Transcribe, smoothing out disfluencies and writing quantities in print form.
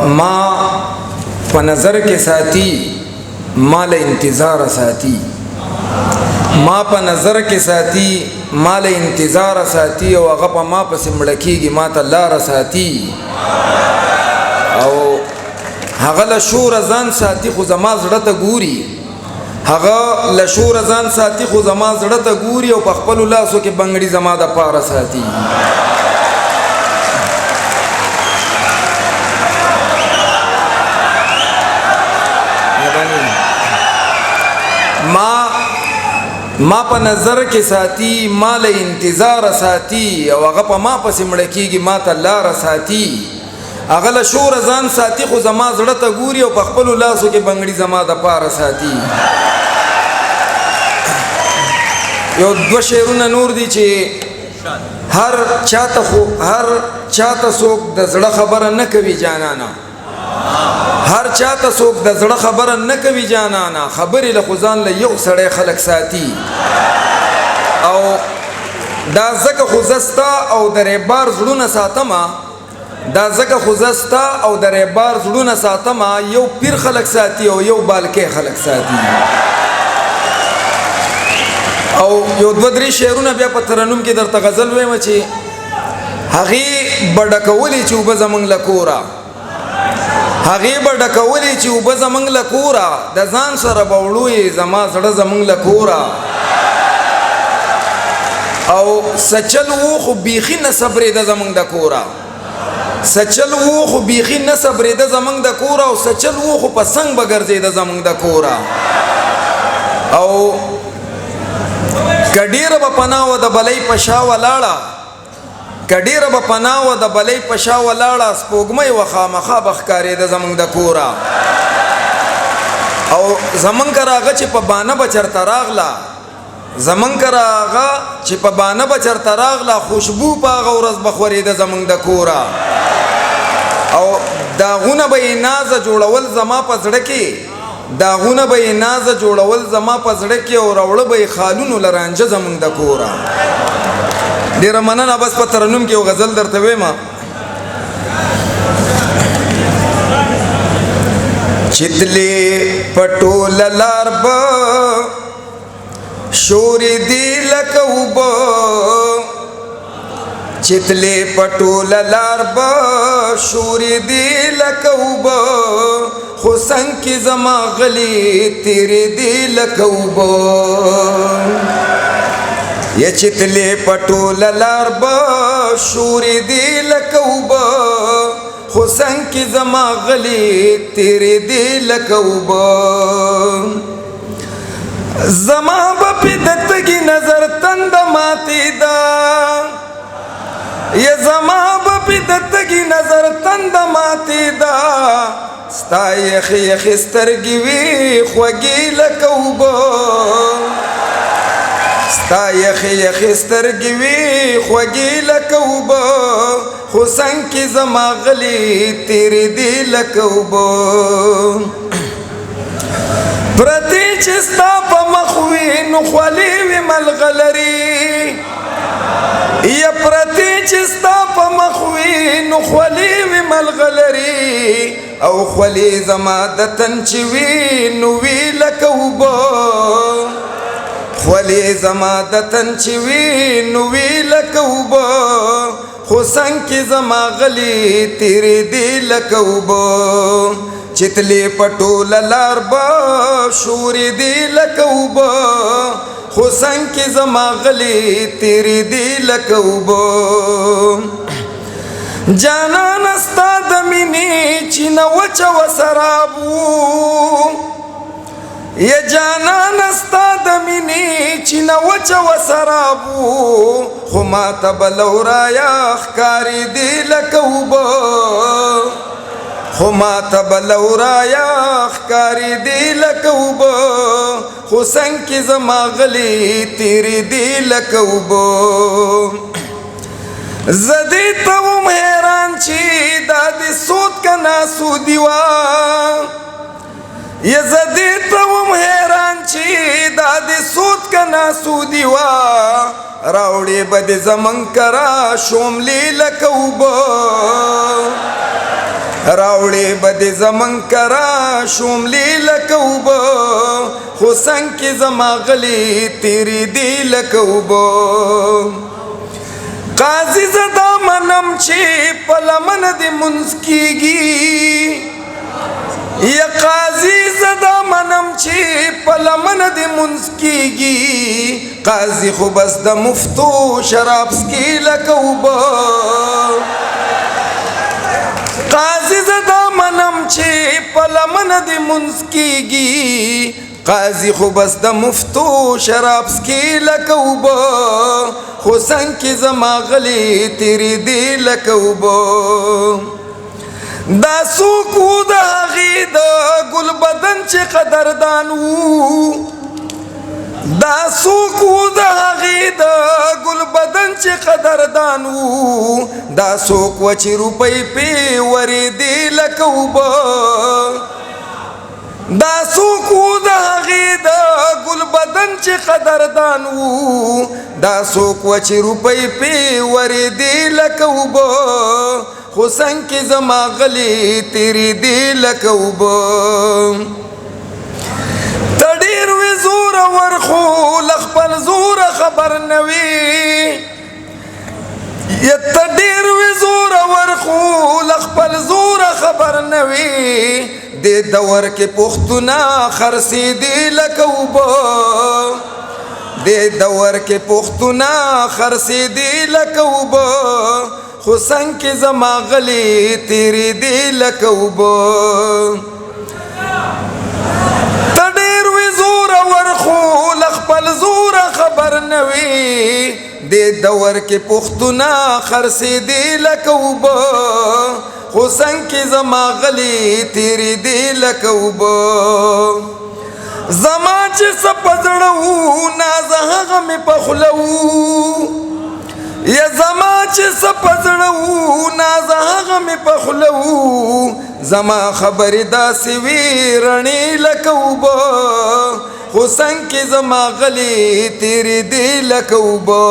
ما په نظر کې ساتي مال انتظار ساتي ما په نظر کې ساتي مال انتظار ساتي او هغه په ما پسې مړه کېږي ما ته لاره ساتي او هغه له شوره ځان ساتي خو زما زړه ته ګوري هغه له شوره ځان ساتي خو زما زړه ته ګوري او په خپلو لاسو کې بنګړي زما د پاره ساتي ما په نظر کې ساتي مال انتظار ساتي او هغه په ما پسې مړه کېږي ما ته لاره ساتي هغه له شوره ځان ساتي خو زما زړه ته ګوري او په خپلو لاسو کې بنګړي زما د پاره ساتي یو دوه شعرونه نور دي چې هر چاته څوک د زړه خبره نه کوي جانانا هر چاته څوک د زړه خبره نه کوي جانانا خبرې له خو ځان له یو سړی خلک ساتي او دا ځکه خو زه ستا او د ریبار زړونه ساتمه دا ځکه خو زه ستا او د ریبار زړونه ساتمه یو پیر خلک ساتي او یو بالکې خلک ساتي او یو دوه درې شعرونه بیا په ترنم کې درته غزل وایم چې هغې به ډکولې چې اوبه زموږ له کوره هغې به ډکولې چې اوبه زموږ له کوره د ځان سره به وړو زما زړه زموږ له کوره او سچل و خو بیخي نه صبرېده زموږ د کوره سچل و خو بیخي نه صبرېده زموږ د کوره او سچل و خو په څنګ به ګرځېده زموږ د کوره او که ډېره به پناه وه د بلۍ په شا ولاړه کډیره به پناه وه د بلۍ په شا ولاړه سپوږمۍ وه خامخا به ښکارېده زموږ د کوره او زموږ کره هغه چې په بانه به چېرته راغله زموږ کره هغه چې په بانه به چېرته راغله خوشبو په هغه ورځ به خورېده زموږ د کوره او داغونه به یې نازه جوړول زما په زړه کې داغونه به یې نازه جوړول زما په زړه کې او راوړه به یې خالونو له رانجه زموږ د کوره ډیره مننه بس په ترنم کې یو غزل درته وایم چتلې په ټوله لار به شورې دي لکه اوبه چتلې په ټوله لار به شورې دي لکه اوبه خو څنګ کې زما غلي تیرې دي لکه اوبه یا چتلې په ټوله لار به شورې دي لکه اوبه خو څنګ کې زما غلي تیرې دي لکه اوبه زما به پې د تږي نظر تنده ماتېده یا زما به پې د تږي نظر تنده ماتېده ستا یخې یخې سترګې وي خوږې لکه اوبه ستا یخې یخې سترګې وي خوږې لکه اوبه خو څنګ کې زما غلي تیرې دي لکه اوبه پرتې چې ستا په مخ وي نو خولې وي ملغلري یا پرتې چې ستا په مخ وي نو خولې وي ملغلري او خولې زما د تن چې وي نو وي لکه اوبه خولې زما د تن چې وي نو وي لکه اوبه خو څنګ کې زما غلي تیرې دي لکه اوبه چتلې په ټوله لار به شورې دي لکه اوبه خو څنګ کې زما غلي تیرې دي لکه اوبه جانانه ستا د مینې چینه وچه و سراب و یا جانانه ستا د مینې چینه وچه و سراب و خو ما ته به لورایه ښکارېدې لکه اوبه خو ما ته به لورایه ښکارېدې لکه اوبه خو څنګ کې زما غلي تیرېدې لکه اوبه زه دې ته وم حیران چې دا دې سود که ناسودي وه یا زه دې ته وم حیران چې دا دې سود که ناسودي وه راوړې به دې زموږ کره شوملې لکه اوبه راوړې به دې زمن کرا شوملې لکه اوبه خو څنګ کې زما غلې تېرېدې لکه اوبه قاضي زه دا منم چې په لمن دې منځ کېږي یا قاضي زه دا منم چې په لمن دې منځ کېږي قاضي خو بس د مفتو شراب څکي لکه اوبه قاضي زه دا منم چې په لمن دې منځ کېږي قاضي خو بس د مفتو شراب څکي لکه اوبه خو څنګ کې زما غلې تېرېدې لکه اوبه دا څوک و د هغې د ګل بدن چې قدردان وو دا څوک و د هغې د ګل بدن چې قدردان وو دا څوک و چې روپۍ پې ورېدې لکه اوبه دا څوک و د هغې د ګل بدن چې قدردان وو دا څوک و چې روپۍ پې ورېدې لکه اوبه خو څنګ کې زما غلې تېرېدې لکه اوبه ته ډېر وې زورور خو له خپل زوره خبر نه وې یا ته ډېر وې زورور خو له خپل زوره خبر نه وې دې دور کې پښتونه خرڅېدې لکه اوبه دې دور کې پښتونه خرڅېدې لکه اوبه خو څنګ کې زما غلې تېرېدې لکه اوبه ته ډېر وې زورور خو له خپل زوره خبر نه وې دې دور کې پښتونه خرڅېدې لکه اوبه خو څنګ کې زما غلې تېرېدې لکه اوبه زما چې څه په زړه وو نازه هغه مې په خوله وو یا زما چې څه په زړه وو نازه هغه مې په خوله وو زما خبرې داسې وې رڼې لکه اوبه خو څنګ کې زما غلې تېرېدې لکه اوبه